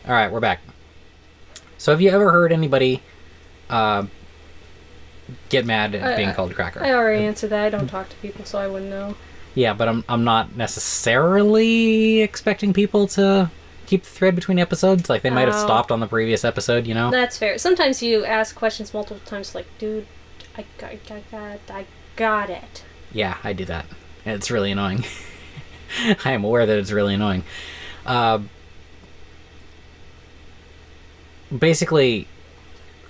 All right, we're back. So have you ever heard anybody get mad at being called cracker? I already answered that. I don't talk to people, so I wouldn't know. Yeah, but I'm not necessarily expecting people to keep the thread between episodes. Like, they might have stopped on the previous episode, you know? That's fair. Sometimes you ask questions multiple times, like, dude, I got it. Yeah, I do that. It's really annoying. I am aware that it's really annoying. Basically,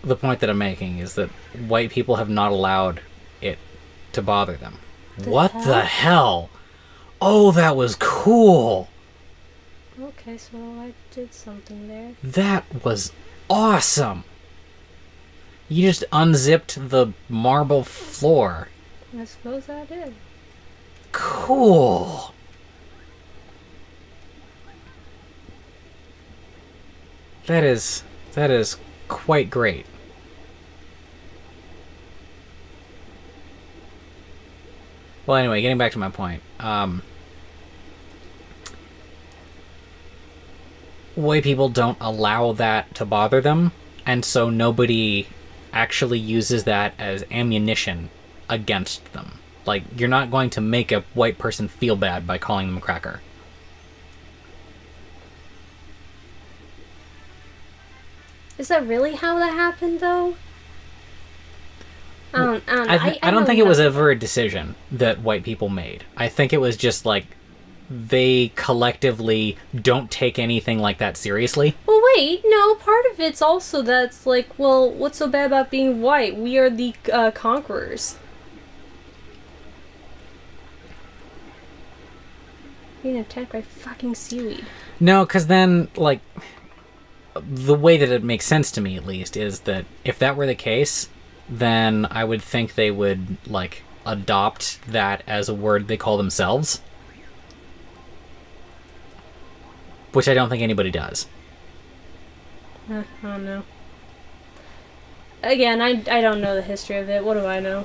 the point that I'm making is that white people have not allowed it to bother them. What the hell? Oh, that was cool! Okay, so I did something there. That was awesome! You just unzipped the marble floor. I suppose I did. Cool! That is quite great. Well, anyway, getting back to my point. White people don't allow that to bother them, and so nobody actually uses that as ammunition against them. Like, you're not going to make a white person feel bad by calling them a cracker. Is that really how that happened, though? I don't think it was ever a decision that white people made. I think it was just like they collectively don't take anything like that seriously. Well, wait, no, part of it's also that's like, well, what's so bad about being white? We are the conquerors. Being attacked by fucking seaweed. No, because then, like, the way that it makes sense to me, at least, is that if that were the case, then I would think they would, like, adopt that as a word they call themselves. Which I don't think anybody does. I don't know. Again, I don't know the history of it. What do I know?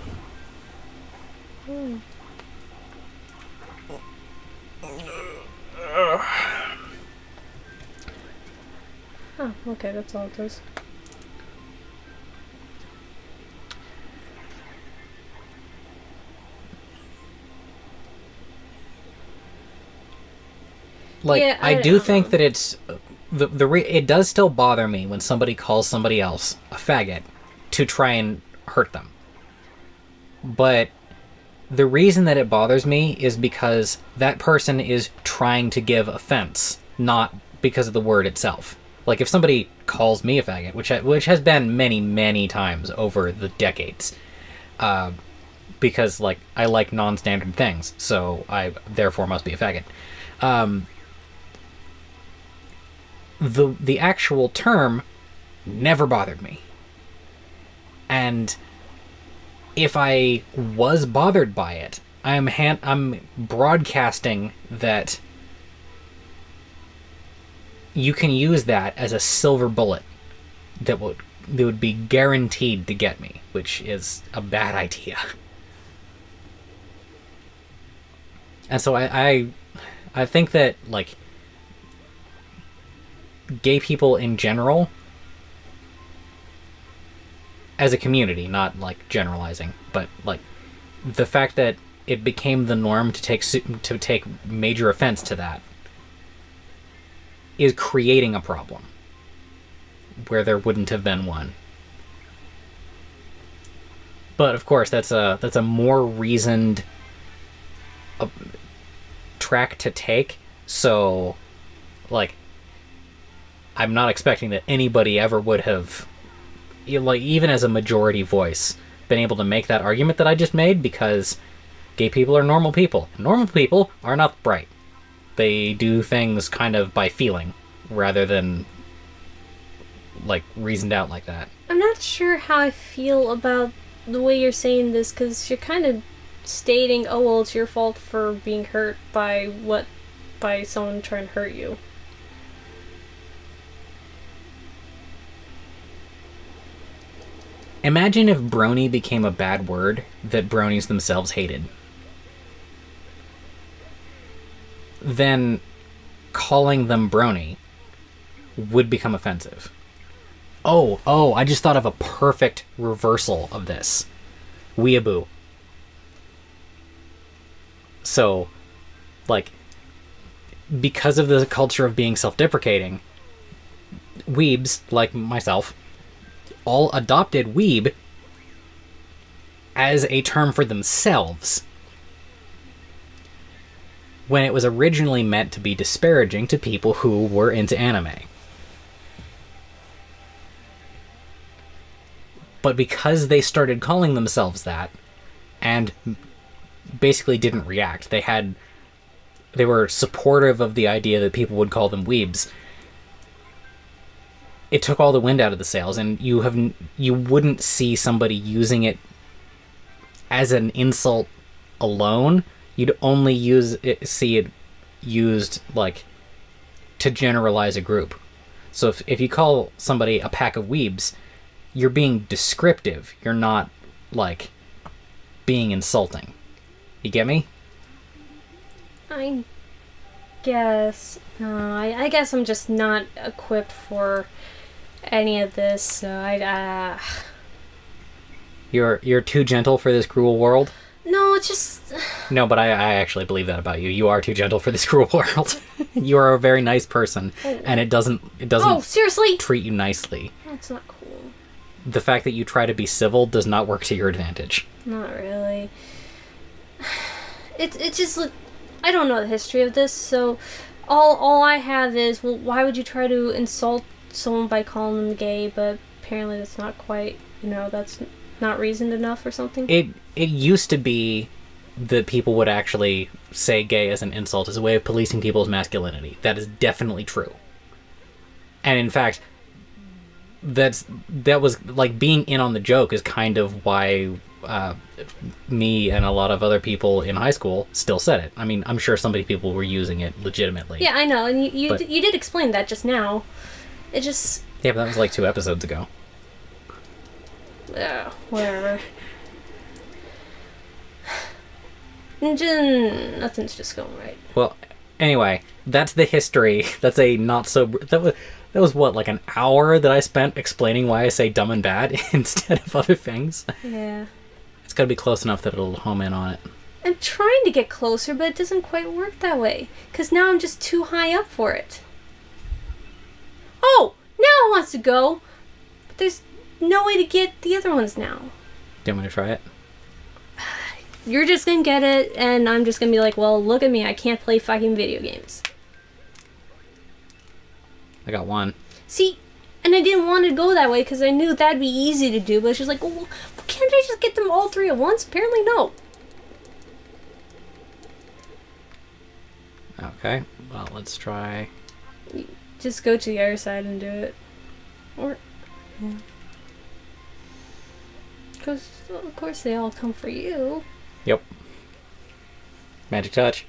Oh, okay, that's all it does. Like, Yeah, I do think that it's it does still bother me when somebody calls somebody else a faggot to try and hurt them. But the reason that it bothers me is because that person is trying to give offense, not because of the word itself. Like, if somebody calls me a faggot, which has been many, many times over the decades, because, like, I like non-standard things, so I therefore must be a faggot. The actual term never bothered me. And if I was bothered by it, I'm broadcasting that you can use that as a silver bullet that would be guaranteed to get me, which is a bad idea. And so I think that, like, gay people in general, as a community, not, like, generalizing, but, like, the fact that it became the norm to take major offense to that is creating a problem where there wouldn't have been one. But of course, that's a more reasoned track to take. So, like, I'm not expecting that anybody ever would have, like, even as a majority voice, been able to make that argument that I just made, because gay people are normal people. Normal people are not bright. They do things kind of by feeling, rather than, like, reasoned out like that. I'm not sure how I feel about the way you're saying this, because you're kind of stating, oh, well, it's your fault for being hurt by someone trying to hurt you. Imagine if brony became a bad word that bronies themselves hated. Then calling them brony would become offensive. Oh, I just thought of a perfect reversal of this. Weeaboo. So, like, because of the culture of being self-deprecating, weebs, like myself, all adopted weeb as a term for themselves, when it was originally meant to be disparaging to people who were into anime. But because they started calling themselves that, and basically didn't react, they were supportive of the idea that people would call them weebs, it took all the wind out of the sails, and you wouldn't see somebody using it as an insult alone. You'd only see it used, like, to generalize a group. So if you call somebody a pack of weebs, you're being descriptive. You're not, like, being insulting. You get me? I guess. I guess I'm just not equipped for any of this, so You're too gentle for this cruel world? No, it's just... No, but I actually believe that about you. You are too gentle for this cruel world. You are a very nice person, and it doesn't Oh, seriously? treat you nicely. That's not cool. The fact that you try to be civil does not work to your advantage. Not really. It's just like, I don't know the history of this, so all I have is, well, why would you try to insult someone by calling them gay? But apparently that's not quite, that's not reasoned enough or something. It used to be that people would actually say gay as an insult as a way of policing people's masculinity. That is definitely true. And in fact, that was like being in on the joke is kind of why me and a lot of other people in high school still said it. I mean, I'm sure some people were using it legitimately. Yeah, I know, and you did explain that just now. It just... Yeah, but that was like 2 episodes ago. Whatever. Nothing's just going right. Well, anyway, that's the history. That's a not so... That was what, like an hour that I spent explaining why I say dumb and bad instead of other things? Yeah. It's gotta be close enough that it'll home in on it. I'm trying to get closer, but it doesn't quite work that way. Because now I'm just too high up for it. Oh! Now it wants to go! But there's no way to get the other ones now. Do you want me to try it? You're just gonna get it, and I'm just gonna be like, well, look at me, I can't play fucking video games. I got one. See, and I didn't want to go that way because I knew that'd be easy to do, but she's like, well, can't I just get them all 3 at once? Apparently no. Okay, well, let's try... Just go to the other side and do it. Or, yeah. Because, of course, they all come for you. Yep. Magic touch.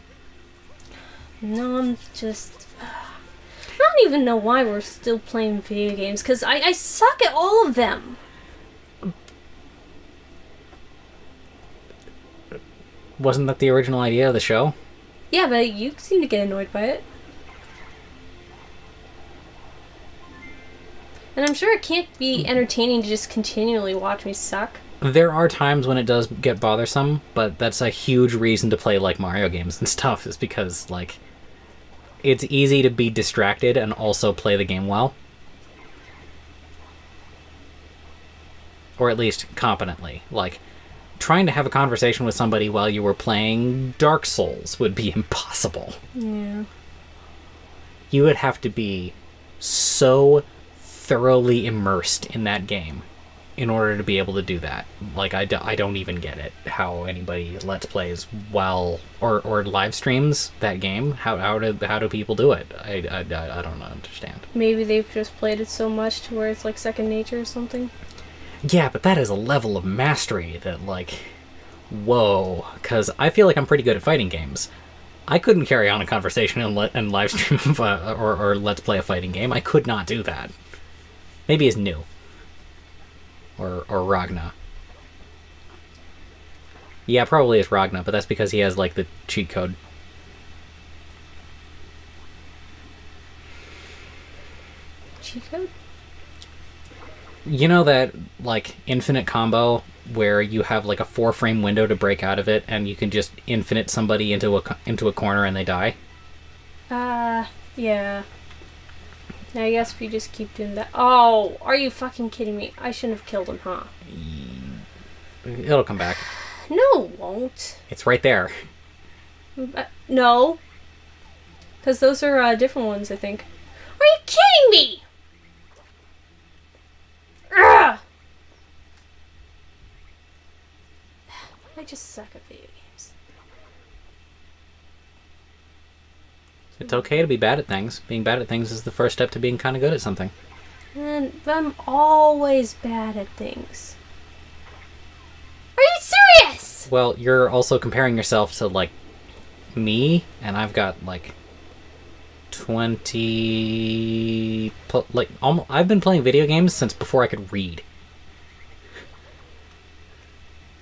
No, I'm just... I don't even know why we're still playing video games, because I suck at all of them. Wasn't that the original idea of the show? Yeah, but you seem to get annoyed by it. And I'm sure it can't be entertaining to just continually watch me suck. There are times when it does get bothersome, but that's a huge reason to play, like, Mario games and stuff, is because, like, it's easy to be distracted and also play the game well. Or at least competently. Like, trying to have a conversation with somebody while you were playing Dark Souls would be impossible. Yeah. You would have to be so thoroughly immersed in that game in order to be able to do that. Like, I don't even get it, how anybody Let's Plays well, or live streams that game. How do people do it? I don't understand. Maybe they've just played it so much to where it's like second nature or something. Yeah, but that is a level of mastery that, like, whoa. Because I feel like I'm pretty good at fighting games. I couldn't carry on a conversation and live stream or Let's Play a fighting game. I could not do that. Maybe it's new. Or Ragna. Yeah, probably it's Ragna, but that's because he has, like, the cheat code. cheat code? You know that, like, infinite combo where you have, like, a 4-frame window to break out of it, and you can just infinite somebody into a corner and they die? Yeah. Now, I guess if you just keep doing that... Oh, are you fucking kidding me? I shouldn't have killed him, huh? It'll come back. No, it won't. It's right there. No. Because those are different ones, I think. Are you kidding me? Ugh! I just suck at video games. It's okay to be bad at things. Being bad at things is the first step to being kind of good at something. And I'm always bad at things. Are you serious? Well, you're also comparing yourself to, like, me, and I've got, like, 20... I've been playing video games since before I could read.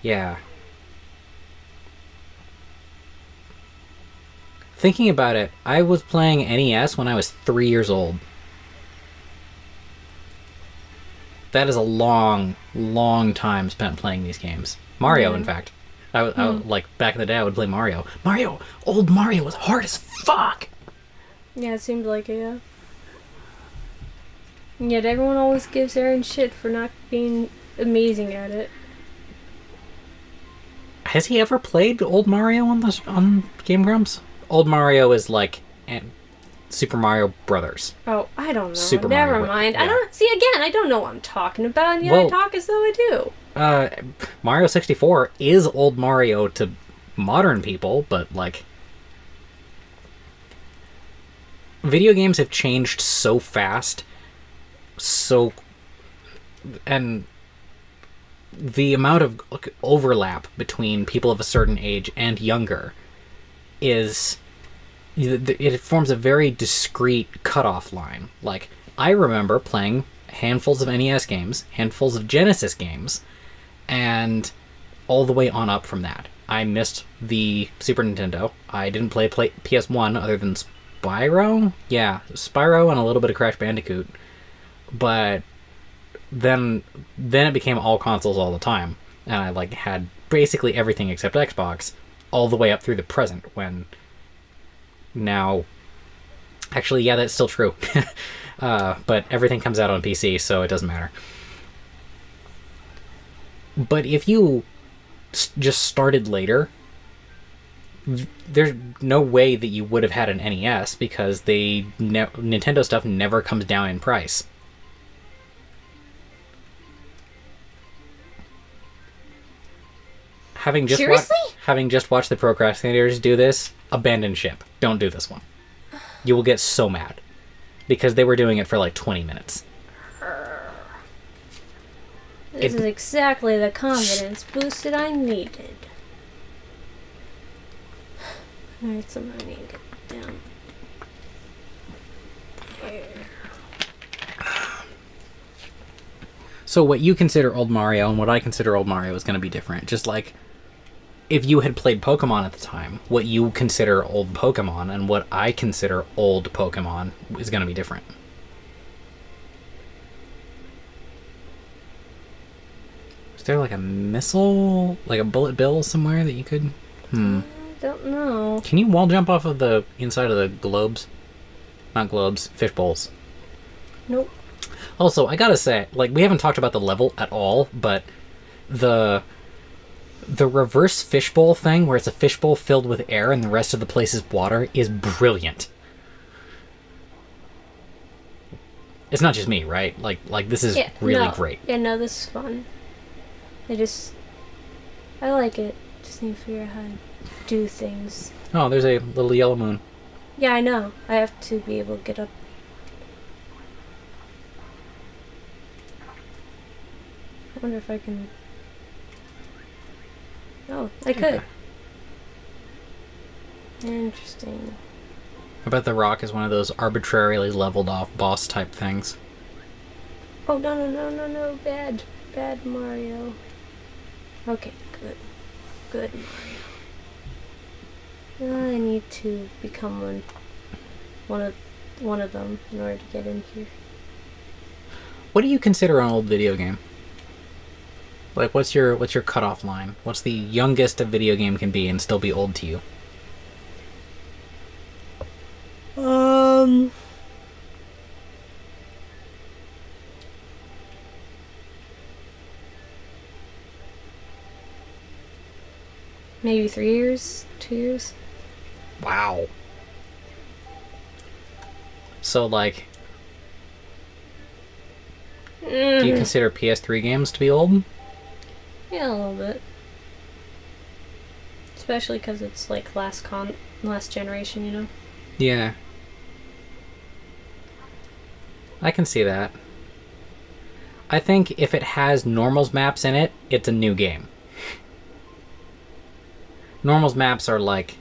Yeah. Thinking about it, I was playing NES when I was 3 years old. That is a long, long time spent playing these games. Mario, in fact. I like, back in the day, I would play Mario. Old Mario was hard as fuck! Yeah, it seemed like it, yeah. And yet everyone always gives Aaron shit for not being amazing at it. Has he ever played Old Mario on Game Grumps? Old Mario is like Super Mario Brothers. Oh, I don't know. Super Never Mario, mind. yeah. I don't see again. I don't know what I'm talking about, and yet I talk as though I do. Mario 64 is Old Mario to modern people, but like, video games have changed so fast, and the amount of overlap between people of a certain age and younger it forms a very discrete cutoff line. Like, I remember playing handfuls of NES games, handfuls of Genesis games, and all the way on up from that. I missed the Super Nintendo. I didn't play PS1 other than Spyro? Yeah, Spyro and a little bit of Crash Bandicoot. But then it became all consoles all the time. And I like had basically everything except Xbox all the way up through the present, when now... Actually, yeah, that's still true. But everything comes out on PC, so it doesn't matter. But if you just started later, there's no way that you would have had an NES, because Nintendo stuff never comes down in price. Having just watched the procrastinators do this, abandon ship. Don't do this one. You will get so mad, because they were doing it for like 20 minutes. This is exactly the confidence boost that I needed. Alright, so I need to get down there. So what you consider old Mario and what I consider old Mario is going to be different. Just like if you had played Pokemon at the time, what you consider old Pokemon and what I consider old Pokemon is going to be different. Is there like a missile, like a bullet bill somewhere that you could... I don't know. Can you wall jump off of the inside of the globes? Not globes, fish bowls. Nope. Also, I gotta say, like, we haven't talked about the level at all, but the reverse fishbowl thing, where it's a fishbowl filled with air and the rest of the place is water, is brilliant. It's not just me, right? Like this is really great. Yeah, no, this is fun. I like it. Just need to figure out how to do things. Oh, there's a little yellow moon. Yeah, I know. I have to be able to get up. I wonder if I can... Oh, I could. Interesting. I bet the rock is one of those arbitrarily leveled off boss type things. Oh, no. Bad Mario. Okay, good Mario. I need to become one of them in order to get in here. What do you consider an old video game? Like, what's your cutoff line? What's the youngest a video game can be and still be old to you? Maybe 3 years, 2 years. Wow. So, like, do you consider PS3 games to be old? Yeah, a little bit. Especially because it's like last generation, you know? Yeah. I can see that. I think if it has normals maps in it, it's a new game. Normals maps are like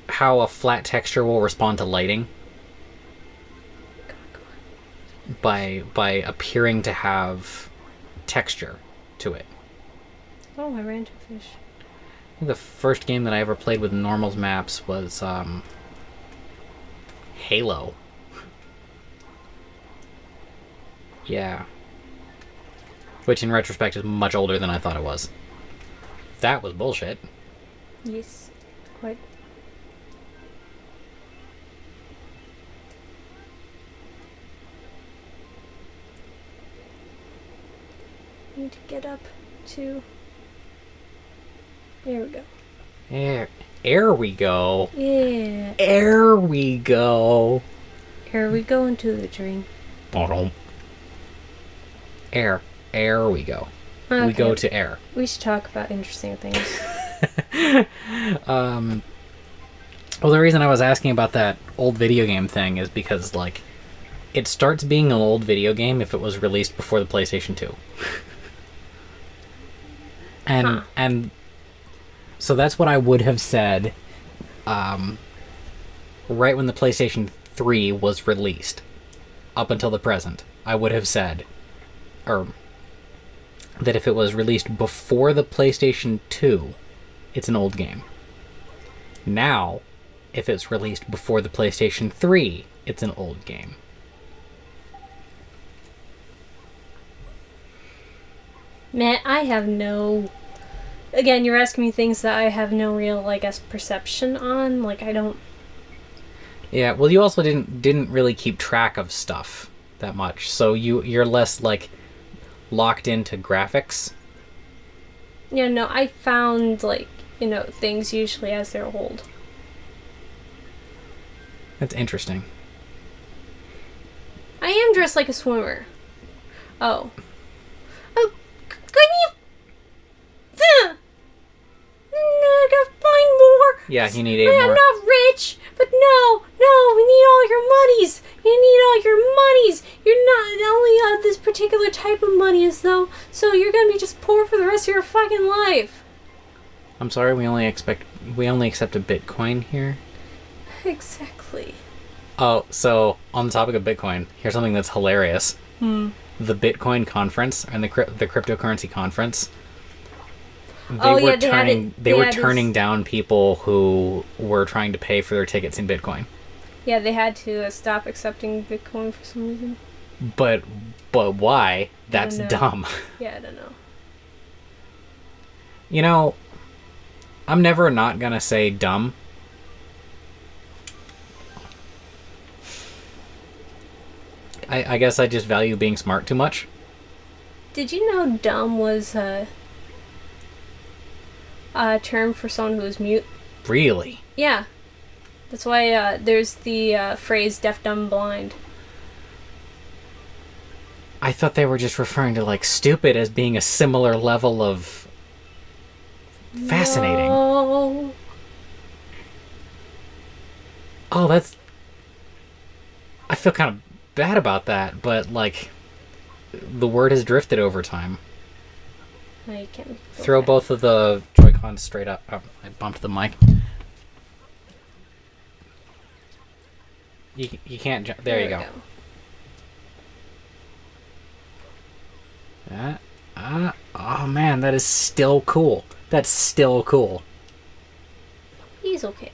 how a flat texture will respond to lighting by appearing to have texture to it. Oh, I ran to a fish. I think the first game that I ever played with normals maps was Halo. Yeah. Which in retrospect is much older than I thought it was. That was bullshit. Yes, quite. Need to get up to. There we go. Air we go. Yeah. Air we go. Here we go into the dream. Air we go. Okay. We go to air. We should talk about interesting things. Well, the reason I was asking about that old video game thing is because, like, it starts being an old video game if it was released before the PlayStation 2. And so that's what I would have said right when the PlayStation 3 was released, up until the present. I would have said, or that if it was released before the PlayStation 2, it's an old game. Now, if it's released before the PlayStation 3, it's an old game. Man, I have no... Again, you're asking me things that I have no real, I guess, perception on. Like, I don't... Yeah, well, you also didn't really keep track of stuff that much, so you're less, like, locked into graphics. Yeah, no, I found, like, you know, things usually as they're old. That's interesting. I am dressed like a swimmer. Oh. Oh, couldn't you... I gotta find more. Yeah, you need 8 I'm more. not rich, but no, we need all your monies. You need all your monies. You're not only this particular type of monies, though, so you're gonna be just poor for the rest of your fucking life. I'm sorry, we only accept a Bitcoin here. Exactly. Oh, so on the topic of Bitcoin, here's something that's hilarious. The Bitcoin conference and the cryptocurrency conference. They were turning down people who were trying to pay for their tickets in Bitcoin. Yeah, they had to stop accepting Bitcoin for some reason. But why? That's dumb. Yeah, I don't know. You know, I'm never not gonna say dumb. I guess I just value being smart too much. Did you know dumb was a term for someone who was mute? Really? Yeah. That's why there's the phrase deaf, dumb, blind. I thought they were just referring to, like, stupid as being a similar level of fascinating. No. Oh, that's... I feel kind of bad about that, but, like, the word has drifted over time. No, you can't. Throw both of the Joy-Cons straight up. Oh, I bumped the mic. You can't jump. There you go. Oh man, that is still cool. That's still cool. He's okay.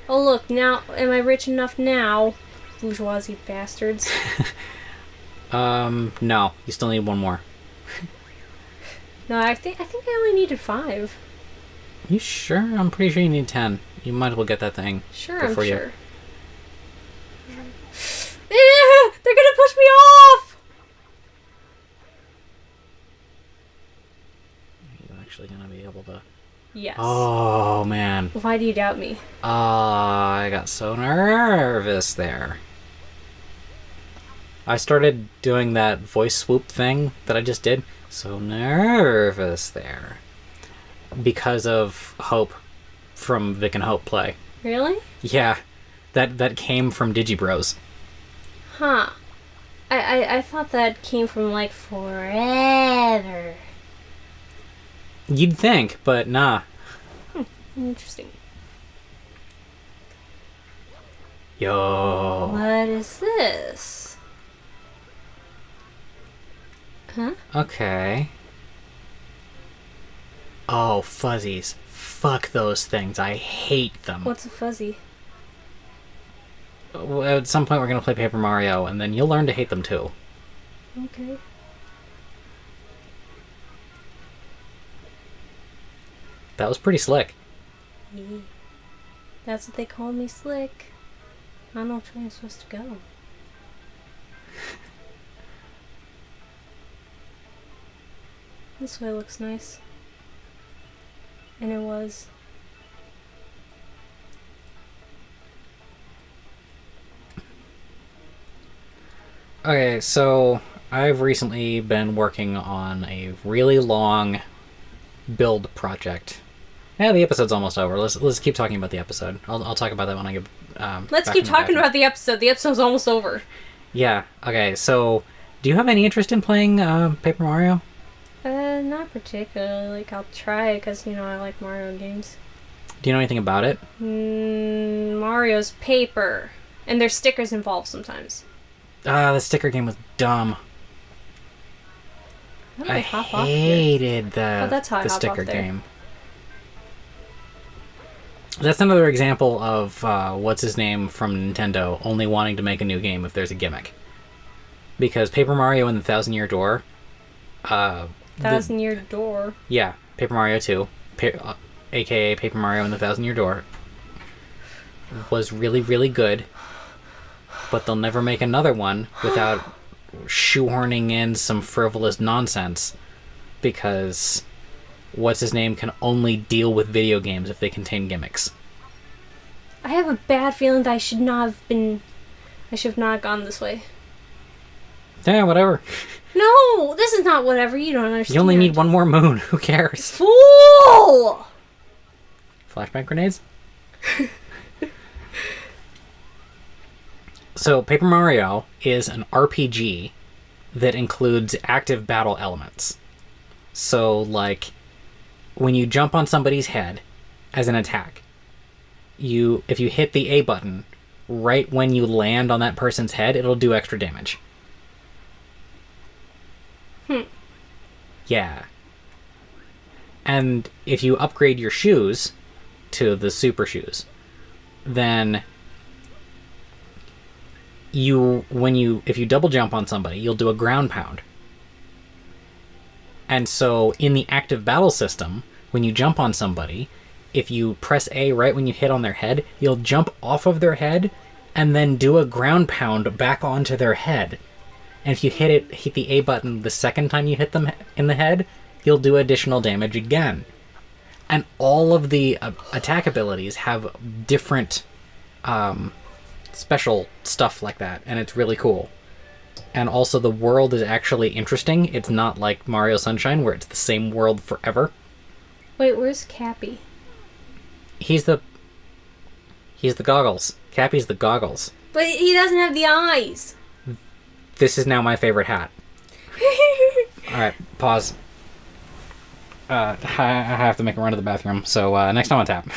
Oh look, now, am I rich enough now? Bourgeoisie bastards. No. You still need one more. No, I think I only needed 5. You sure? I'm pretty sure you need 10. You might as well get that thing. Sure, I'm before sure. They're gonna push me off! Are you actually gonna be able to... Yes. Oh, man. Why do you doubt me? I got so nervous there. I started doing that voice swoop thing that I just did. So nervous there. Because of Hope from Vic and Hope Play. Really? Yeah. That came from Digibros. Huh. I thought that came from, like, forever. You'd think, but nah. Interesting. Yo. What is this? Huh? Okay. Oh, fuzzies. Fuck those things. I hate them. What's a fuzzy? At some point we're gonna play Paper Mario, and then you'll learn to hate them too. Okay. That was pretty slick. Yeah. That's what they call me, slick. I don't know which way I'm supposed to go. This way looks nice. And it was. Okay, so I've recently been working on a really long build project. Yeah, the episode's almost over. Let's keep talking about the episode. I'll talk about that when I get. Let's keep talking about the episode. The episode's almost over. Yeah. Okay. So, do you have any interest in playing Paper Mario? Not particularly. Like, I'll try it because, you know, I like Mario games. Do you know anything about it? Mario's paper. And there's stickers involved sometimes. The sticker game was dumb. How did I they hop off here? hated that's how I the hop sticker off there. game. That's another example of what's his name from Nintendo only wanting to make a new game if there's a gimmick. Because Paper Mario and the Thousand Year Door, Thousand Year Door. yeah, Paper Mario 2, aka Paper Mario and the Thousand Year Door, was really, really good. But they'll never make another one without shoehorning in some frivolous nonsense. Because what's his name can only deal with video games if they contain gimmicks. I have a bad feeling that I should have not gone this way. Yeah, whatever. No, this is not whatever. You don't understand. You only need one more moon. Who cares? Fool! Flashbang grenades? So, Paper Mario is an RPG that includes active battle elements. So, like, when you jump on somebody's head as an attack, if you hit the A button right when you land on that person's head, it'll do extra damage. Yeah. And if you upgrade your shoes to the super shoes, then if you double jump on somebody, you'll do a ground pound. And so in the active battle system, when you jump on somebody, if you press A right when you hit on their head, you'll jump off of their head and then do a ground pound back onto their head. And if you hit the A button the second time you hit them in the head, you'll do additional damage again. And all of the attack abilities have different special stuff like that, and it's really cool. And also the world is actually interesting. It's not like Mario Sunshine where it's the same world forever. Wait, where's Cappy? He's the goggles. Cappy's the goggles. But he doesn't have the eyes. This is now my favorite hat. Alright, pause. I have to make a run to the bathroom, so next time on tap.